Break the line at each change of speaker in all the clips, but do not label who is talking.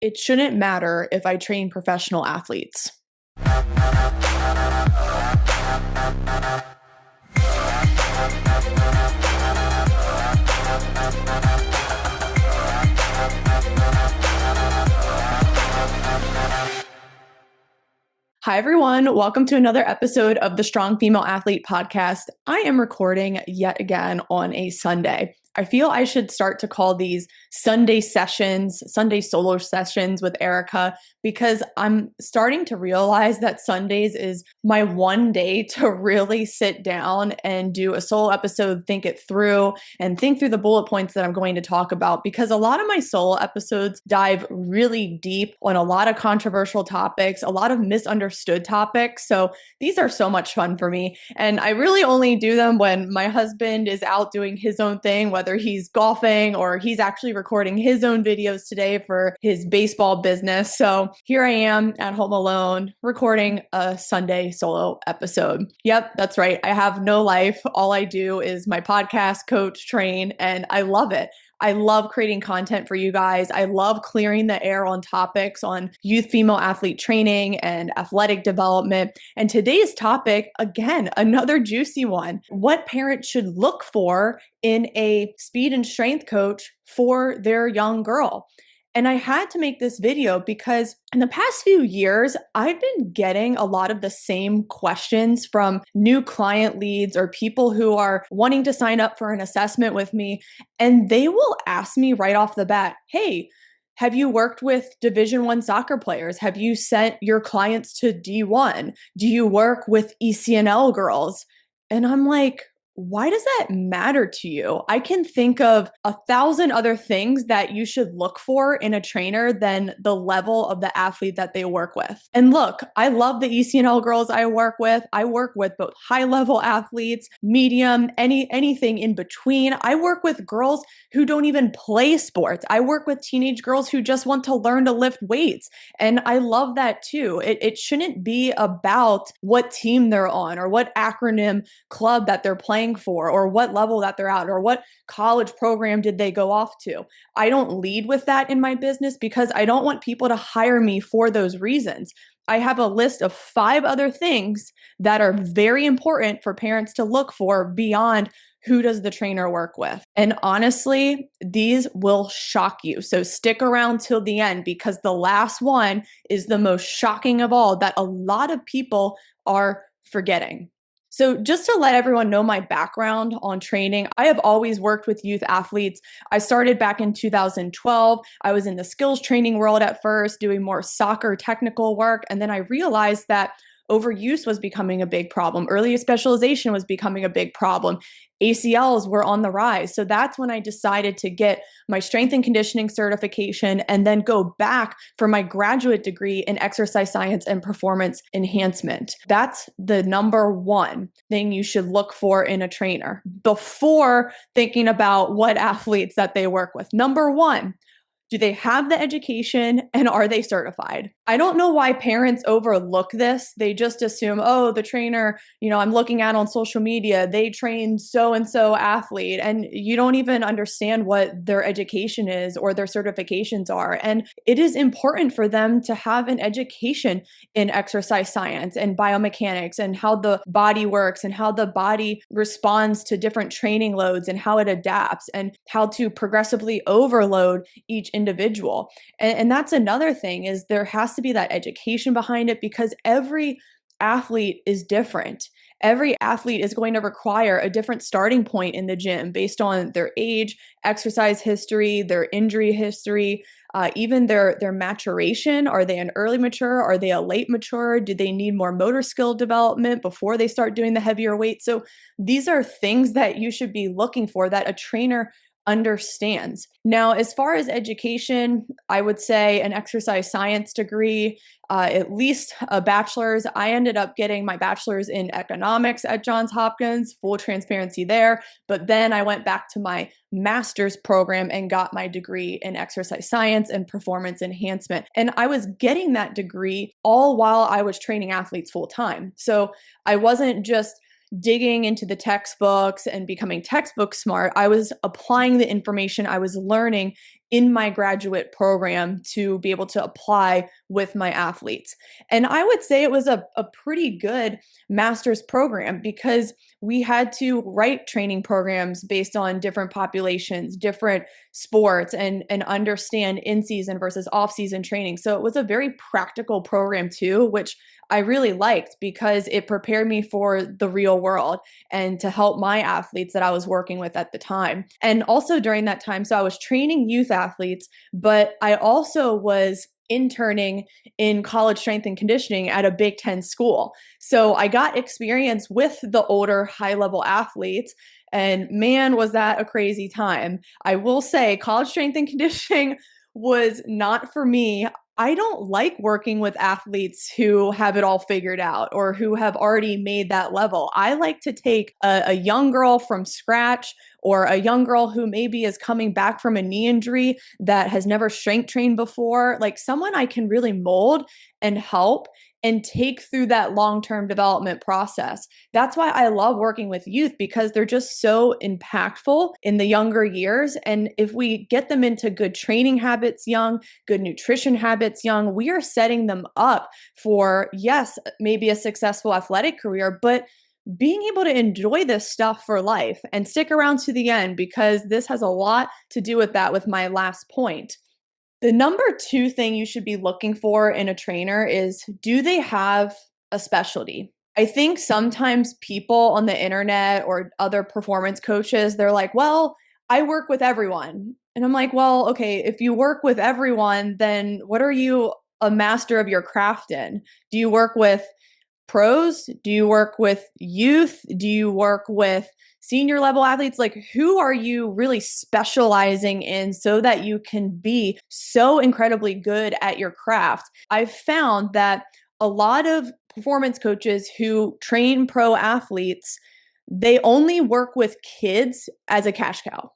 it shouldn't matter if I train professional athletes. Hi, everyone. Welcome to another episode of the Strong Female Athlete podcast. I am recording yet again on a Sunday. I feel I should start to call these Sunday sessions, Sunday solo sessions with Erica, because I'm starting to realize that Sundays is my one day to really sit down and do a solo episode, think it through, and think through the bullet points that I'm going to talk about, because a lot of my solo episodes dive really deep on a lot of controversial topics, a lot of misunderstood topics. So these are so much fun for me. And I really only do them when my husband is out doing his own thing, whether he's golfing or he's actually recording his own videos today for his baseball business. So here I am at home alone recording a Sunday solo episode. Yep, that's right. I have no life. All I do is my podcast, coach, train, and I love it. I love creating content for you guys. I love clearing the air on topics on youth female athlete training and athletic development. And today's topic, again, another juicy one: what parents should look for in a speed and strength coach for their young girl. And I had to make this video because in the past few years, I've been getting a lot of the same questions from new client leads or people who are wanting to sign up for an assessment with me. And they will ask me right off the bat, hey, have you worked with Division I soccer players? Have you sent your clients to D1? Do you work with ECNL girls? And I'm like, why does that matter to you? I can think of 1,000 other things that you should look for in a trainer than the level of the athlete that they work with. And look, I love the ECNL girls I work with. I work with both high-level athletes, medium, anything in between. I work with girls who don't even play sports. I work with teenage girls who just want to learn to lift weights. And I love that too. It shouldn't be about what team they're on or what acronym club that they're playing for or what level that they're at or what college program did they go off to. I don't lead with that in my business because I don't want people to hire me for those reasons. I have a list of 5 other things that are very important for parents to look for beyond who does the trainer work with. And honestly, these will shock you. So stick around till the end, because the last one is the most shocking of all that a lot of people are forgetting. So just to let everyone know my background on training, I have always worked with youth athletes. I started back in 2012. I was in the skills training world at first, doing more soccer technical work. And then I realized that overuse was becoming a big problem. Early specialization was becoming a big problem. ACLs were on the rise. So that's when I decided to get my strength and conditioning certification and then go back for my graduate degree in exercise science and performance enhancement. That's the number one thing you should look for in a trainer before thinking about what athletes that they work with. Number one, do they have the education and are they certified? I don't know why parents overlook this. They just assume, oh, the trainer, I'm looking at on social media, they train so-and-so athlete. And you don't even understand what their education is or their certifications are. And it is important for them to have an education in exercise science and biomechanics and how the body works and how the body responds to different training loads and how it adapts and how to progressively overload each individual. And that's another thing, is there has to be that education behind it, because every athlete is different. Every athlete is going to require a different starting point in the gym based on their age, exercise history, their injury history, even their maturation. Are they an early mature? Are they a late mature? Do they need more motor skill development before they start doing the heavier weight? So these are things that you should be looking for, that a trainer understands. Now, as far as education, I would say an exercise science degree, at least a bachelor's. I ended up getting my bachelor's in economics at Johns Hopkins, full transparency there. But then I went back to my master's program and got my degree in exercise science and performance enhancement. And I was getting that degree all while I was training athletes full time. So I wasn't just digging into the textbooks and becoming textbook smart. I was applying the information I was learning in my graduate program to be able to apply with my athletes. And I would say it was a pretty good master's program because we had to write training programs based on different populations, different sports, and understand in season versus off season training. So it was a very practical program too, which I really liked because it prepared me for the real world and to help my athletes that I was working with at the time. And also during that time, so I was training youth athletes, but I also was interning in college strength and conditioning at a Big Ten school. So I got experience with the older high level athletes. And man, was that a crazy time. I will say, college strength and conditioning was not for me. I don't like working with athletes who have it all figured out or who have already made that level. I like to take a young girl from scratch or a young girl who maybe is coming back from a knee injury that has never strength trained before, like someone I can really mold and help and take through that long-term development process. That's why I love working with youth because they're just so impactful in the younger years. And if we get them into good training habits young, good nutrition habits young, we are setting them up for, yes, maybe a successful athletic career, but being able to enjoy this stuff for life and stick around to the end because this has a lot to do with that with my last point. The number two thing you should be looking for in a trainer is, do they have a specialty? I think sometimes people on the internet or other performance coaches, they're like, well, I work with everyone. And I'm like, well, okay, if you work with everyone, then what are you a master of your craft in? Do you work with pros? Do you work with youth? Do you work with senior level athletes? Like, who are you really specializing in so that you can be so incredibly good at your craft? I've found that a lot of performance coaches who train pro athletes, they only work with kids as a cash cow.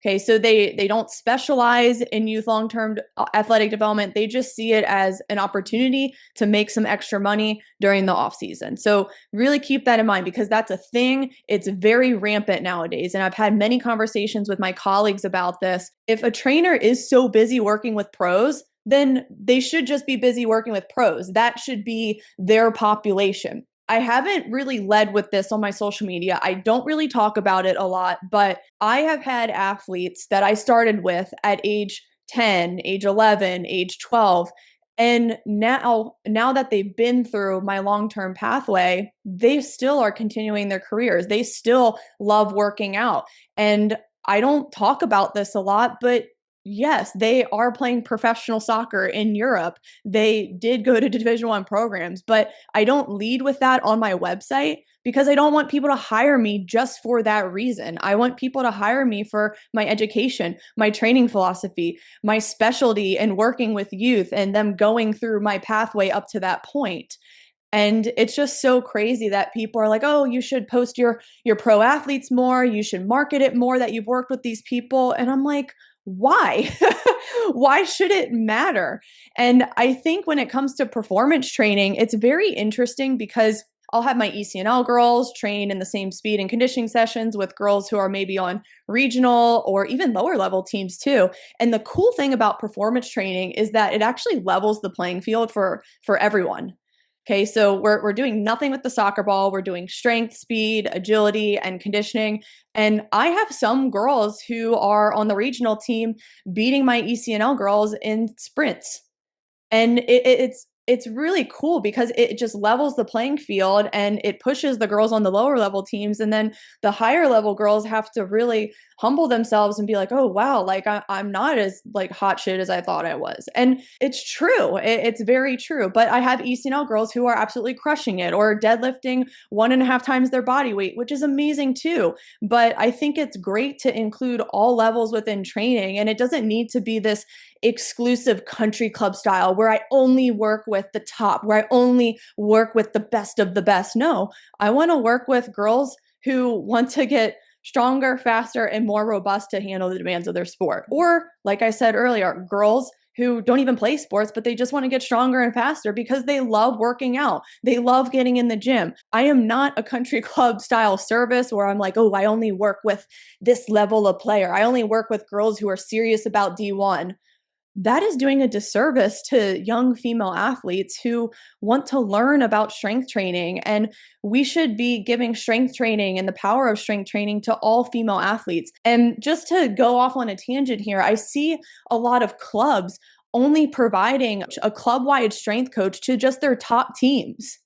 Okay, so they don't specialize in youth long-term athletic development. They just see it as an opportunity to make some extra money during the off season. So really keep that in mind because that's a thing. It's very rampant nowadays. And I've had many conversations with my colleagues about this. If a trainer is so busy working with pros, then they should just be busy working with pros. That should be their population. I haven't really led with this on my social media. I don't really talk about it a lot, but I have had athletes that I started with at age 10, age 11, age 12. And now that they've been through my long-term pathway, they still are continuing their careers. They still love working out. And I don't talk about this a lot, but yes, they are playing professional soccer in Europe. They did go to Division 1 programs, but I don't lead with that on my website because I don't want people to hire me just for that reason. I want people to hire me for my education, my training philosophy, my specialty in working with youth and them going through my pathway up to that point. And it's just so crazy that people are like, "Oh, you should post your pro athletes more, you should market it more that you've worked with these people." And I'm like, "Why? Why should it matter?" And I think when it comes to performance training, it's very interesting because I'll have my ECNL girls train in the same speed and conditioning sessions with girls who are maybe on regional or even lower level teams too. And the cool thing about performance training is that it actually levels the playing field for everyone. Okay, so we're doing nothing with the soccer ball. We're doing strength, speed, agility, and conditioning. And I have some girls who are on the regional team beating my ECNL girls in sprints. And it's really cool because it just levels the playing field and it pushes the girls on the lower level teams. And then the higher level girls have to really humble themselves and be like, oh, wow, like I'm not as like hot shit as I thought I was. And it's true. It's very true. But I have ECNL girls who are absolutely crushing it or deadlifting 1.5 times their body weight, which is amazing too. But I think it's great to include all levels within training. And it doesn't need to be this exclusive country club style where I only work with the top, where I only work with the best of the best. No, I want to work with girls who want to get stronger, faster, and more robust to handle the demands of their sport. Or, like I said earlier, girls who don't even play sports, but they just want to get stronger and faster because they love working out. They love getting in the gym. I am not a country club style service where I'm like, oh, I only work with this level of player. I only work with girls who are serious about D1. That is doing a disservice to young female athletes who want to learn about strength training. And we should be giving strength training and the power of strength training to all female athletes. And just to go off on a tangent here, I see a lot of clubs only providing a club wide strength coach to just their top teams.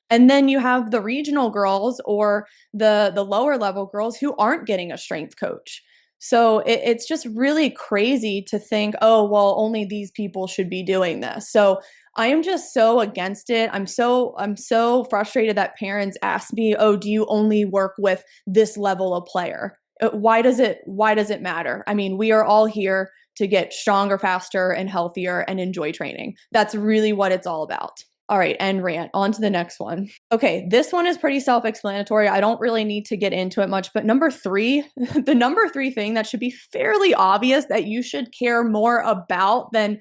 And then you have the regional girls or the lower level girls who aren't getting a strength coach. So it's just really crazy to think, oh, well, only these people should be doing this. So I am just so against it. I'm so frustrated that parents ask me, oh, do you only work with this level of player? Why does it matter? I mean, we are all here to get stronger, faster, and healthier and enjoy training. That's really what it's all about. All right, end rant. On to the next one. Okay, this one is pretty self-explanatory. I don't really need to get into it much, but number 3, the number 3 thing that should be fairly obvious that you should care more about than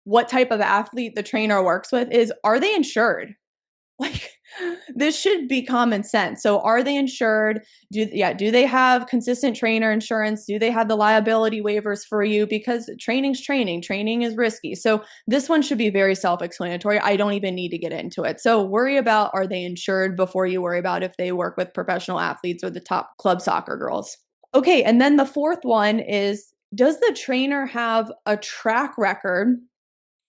what type of athlete the trainer works with is, are they insured? Like, this should be common sense. So are they insured? Do they have consistent trainer insurance? Do they have the liability waivers for you? Because training's training. Training is risky. So this one should be very self-explanatory. I don't even need to get into it. So worry about, are they insured, before you worry about if they work with professional athletes or the top club soccer girls. Okay, and then the fourth one is, does the trainer have a track record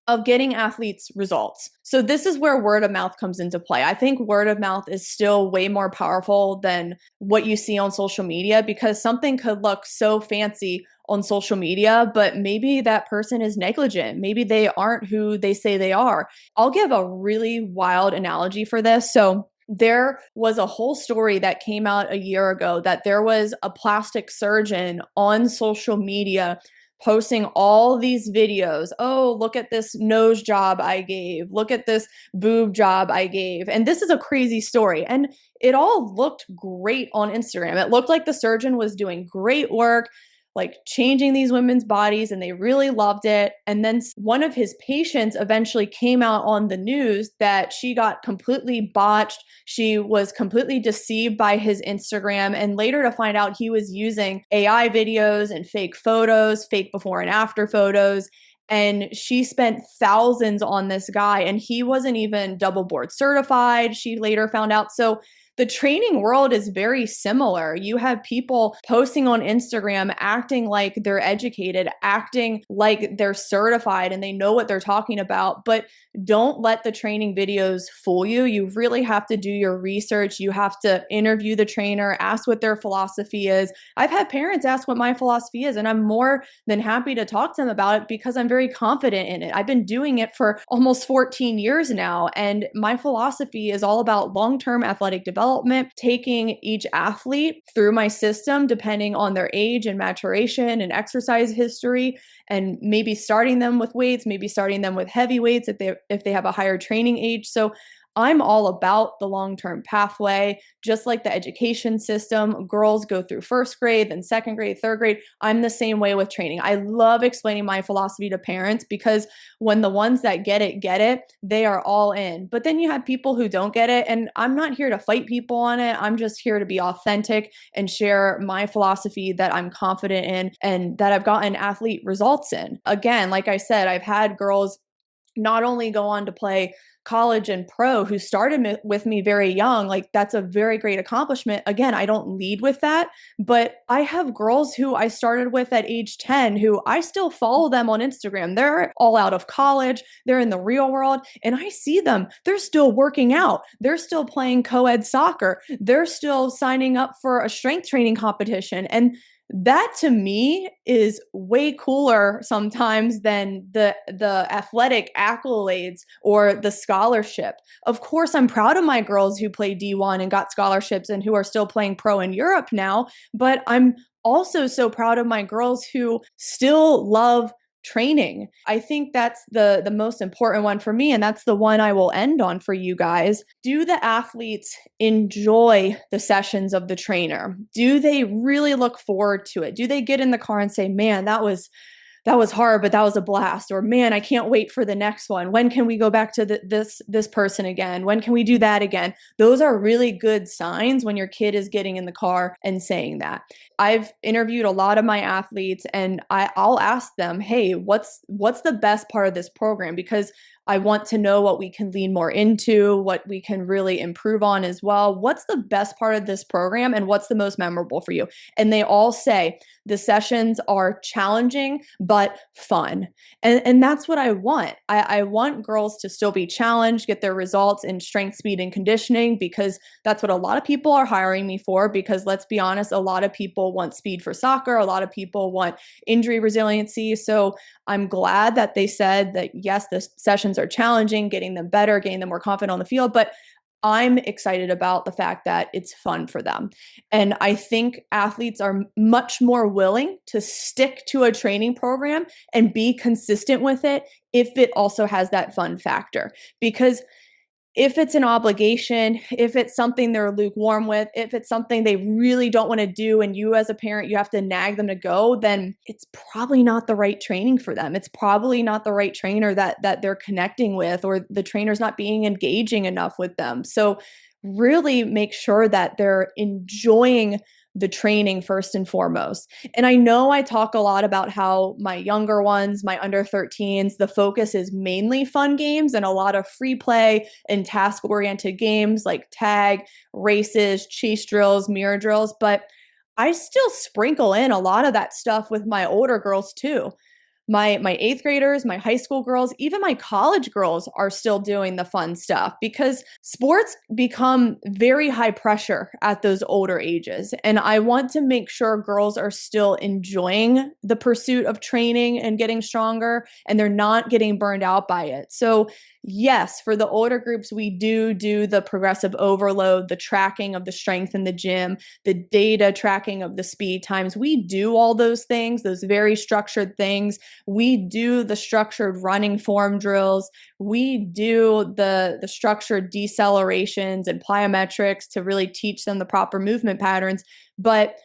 of getting athletes results? So this is where word of mouth comes into play. I think word of mouth is still way more powerful than what you see on social media, because something could look so fancy on social media, but maybe that person is negligent. Maybe they aren't who they say they are. I'll give a really wild analogy for this. So there was a whole story that came out a year ago that there was a plastic surgeon on social media posting all these videos. Oh, look at this nose job I gave. Look at this boob job I gave. And this is a crazy story. And it all looked great on Instagram. It looked like the surgeon was doing great work, like changing these women's bodies, and they really loved it. And then one of his patients eventually came out on the news that she got completely botched. She was completely deceived by his Instagram, and later to find out he was using AI videos and fake photos, fake before and after photos. And she spent thousands on this guy, and he wasn't even double board certified, she later found out. So the training world is very similar. You have people posting on Instagram acting like they're educated, acting like they're certified and they know what they're talking about, but don't let the training videos fool you. You really have to do your research. You have to interview the trainer, ask what their philosophy is. I've had parents ask what my philosophy is, and I'm more than happy to talk to them about it because I'm very confident in it. I've been doing it for almost 14 years now, and my philosophy is all about long-term athletic development, taking each athlete through my system depending on their age and maturation and exercise history, and maybe starting them with weights, maybe starting them with heavy weights if they have a higher training age. So I'm all about the long-term pathway, just like the education system. Girls go through first grade, then second grade, third grade. I'm the same way with training. I love explaining my philosophy to parents because when the ones that get it, they are all in. But then you have people who don't get it, and I'm not here to fight people on it. I'm just here to be authentic and share my philosophy that I'm confident in and that I've gotten athlete results in. Again, like I said, I've had girls not only go on to play college and pro who started with me very young. Like, that's a very great accomplishment. Again, I don't lead with that, but I have girls who I started with at age 10 who I still follow them on Instagram. They're all out of college, they're in the real world, and I see them. They're still working out, they're still playing co-ed soccer, they're still signing up for a strength training competition. And that to me is way cooler sometimes than the athletic accolades or the scholarship. Of course, I'm proud of my girls who play D1 and got scholarships and who are still playing pro in Europe now, but I'm also so proud of my girls who still love training. I think that's the most important one for me, and that's the one I will end on for you guys. Do the athletes enjoy the sessions of the trainer? Do they really look forward to it? Do they get in the car and say, man, that was that was hard, but that was a blast. Or man, I can't wait for the next one. When can we go back to this person again? When can we do that again? Those are really good signs when your kid is getting in the car and saying that. I've interviewed a lot of my athletes, and I'll ask them, hey, what's the best part of this program? Because I want to know what we can lean more into, what we can really improve on as well. What's the best part of this program and what's the most memorable for you? And they all say the sessions are challenging but fun. And that's what I want. I want girls to still be challenged, get their results in strength, speed, and conditioning, because that's what a lot of people are hiring me for. Because let's be honest, a lot of people want speed for soccer, a lot of people want injury resiliency. So I'm glad that they said that, yes, the sessions are challenging, getting them better, getting them more confident on the field, but I'm excited about the fact that it's fun for them. And I think athletes are much more willing to stick to a training program and be consistent with it if it also has that fun factor. Because if it's an obligation, if it's something they're lukewarm with, if it's something they really don't want to do and you as a parent, you have to nag them to go, then it's probably not the right training for them. It's probably not the right trainer that they're connecting with, or the trainer's not being engaging enough with them. So really make sure that they're enjoying the training first and foremost. And I know I talk a lot about how my younger ones, my under 13s, the focus is mainly fun games and a lot of free play and task oriented games like tag, races, chase drills, mirror drills. But I still sprinkle in a lot of that stuff with my older girls too. My eighth graders, my high school girls, even my college girls are still doing the fun stuff, because sports become very high pressure at those older ages. And I want to make sure girls are still enjoying the pursuit of training and getting stronger, and they're not getting burned out by it. So yes, for the older groups, we do the progressive overload, the tracking of the strength in the gym, the data tracking of the speed times. We do all those things, those very structured things. We do the structured running form drills. We do the structured decelerations and plyometrics to really teach them the proper movement patterns. But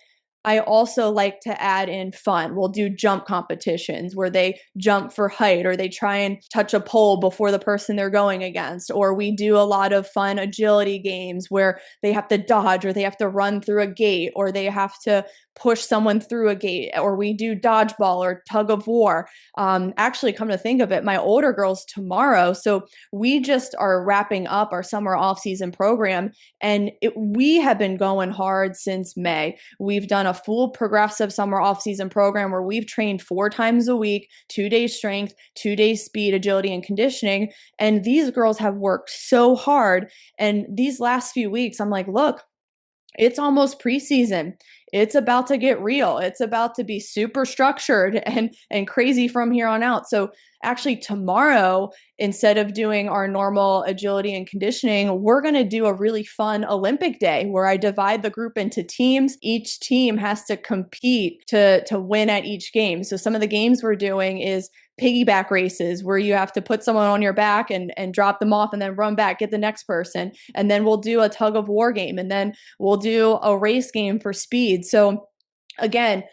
I also like to add in fun. We'll do jump competitions where they jump for height, or they try and touch a pole before the person they're going against. Or we do a lot of fun agility games where they have to dodge, or they have to run through a gate, or they have to push someone through a gate. Or we do dodgeball or tug of war. Actually, come to think of it, my older girls tomorrow. So we just are wrapping up our summer off-season program, and we have been going hard since May. We've done a full progressive summer off-season program where we've trained 4 times a week, 2 days strength, 2 days speed, agility, and conditioning. And these girls have worked so hard. And these last few weeks, I'm like, look, it's almost preseason. It's about to get real. It's about to be super structured and crazy from here on out. So actually tomorrow, instead of doing our normal agility and conditioning, we're going to do a really fun Olympic day where I divide the group into teams. Each team has to compete to win at each game. So some of the games we're doing is piggyback races where you have to put someone on your back and drop them off and then run back, get the next person. And then we'll do a tug of war game, and then we'll do a race game for speed. So again,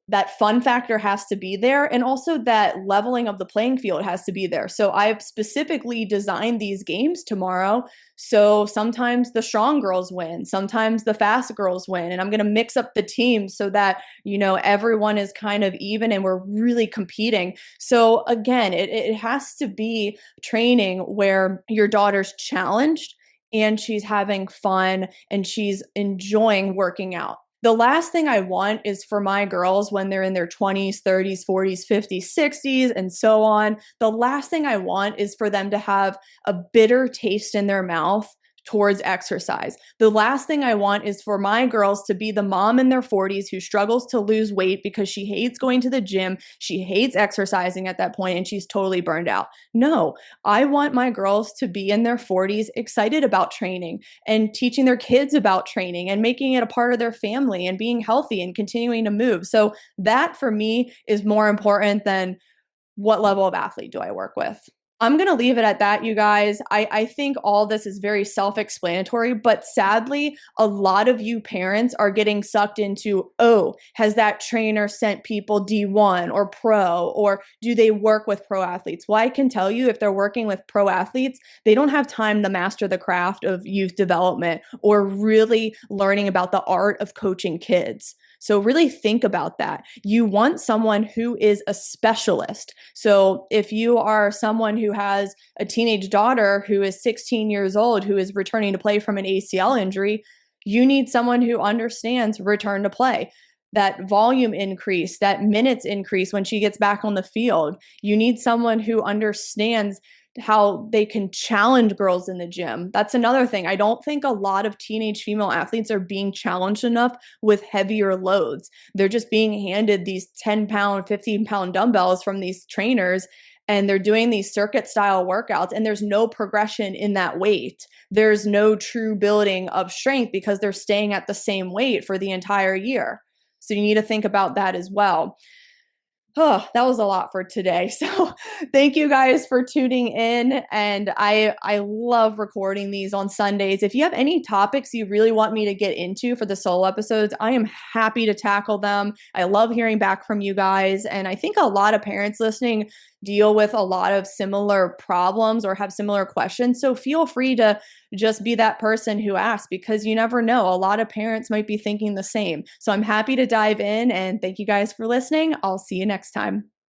that fun factor has to be there, and also that leveling of the playing field has to be there. So I've specifically designed these games tomorrow. So sometimes the strong girls win, sometimes the fast girls win, and I'm going to mix up the teams so that, everyone is kind of even and we're really competing. So again, it has to be training where your daughter's challenged and she's having fun and she's enjoying working out. The last thing I want is for my girls, when they're in their 20s, 30s, 40s, 50s, 60s, and so on, the last thing I want is for them to have a bitter taste in their mouth towards exercise. The last thing I want is for my girls to be the mom in their 40s who struggles to lose weight because she hates going to the gym, she hates exercising at that point, and she's totally burned out. No, I want my girls to be in their 40s excited about training and teaching their kids about training and making it a part of their family and being healthy and continuing to move. So that for me is more important than what level of athlete do I work with. I'm going to leave it at that, you guys. I think all this is very self explanatory, but sadly, a lot of you parents are getting sucked into, oh, has that trainer sent people D1 or pro, or do they work with pro athletes? Well, I can tell you if they're working with pro athletes, they don't have time to master the craft of youth development or really learning about the art of coaching kids. So, really think about that. You want someone who is a specialist. So, if you are someone who has a teenage daughter who is 16 years old, who is returning to play from an ACL injury, you need someone who understands return to play. That volume increase, that minutes increase when she gets back on the field. You need someone who understands how they can challenge girls in the gym. That's another thing. I don't think a lot of teenage female athletes are being challenged enough with heavier loads. They're just being handed these 10-pound, 15-pound dumbbells from these trainers, and they're doing these circuit style workouts, and there's no progression in that weight. There's no true building of strength because they're staying at the same weight for the entire year. So you need to think about that as well. Oh, that was a lot for today. So thank you guys for tuning in. And I love recording these on Sundays. If you have any topics you really want me to get into for the solo episodes, I am happy to tackle them. I love hearing back from you guys. And I think a lot of parents listening deal with a lot of similar problems or have similar questions. So feel free to just be that person who asks, because you never know. A lot of parents might be thinking the same. So I'm happy to dive in, and thank you guys for listening. I'll see you next time.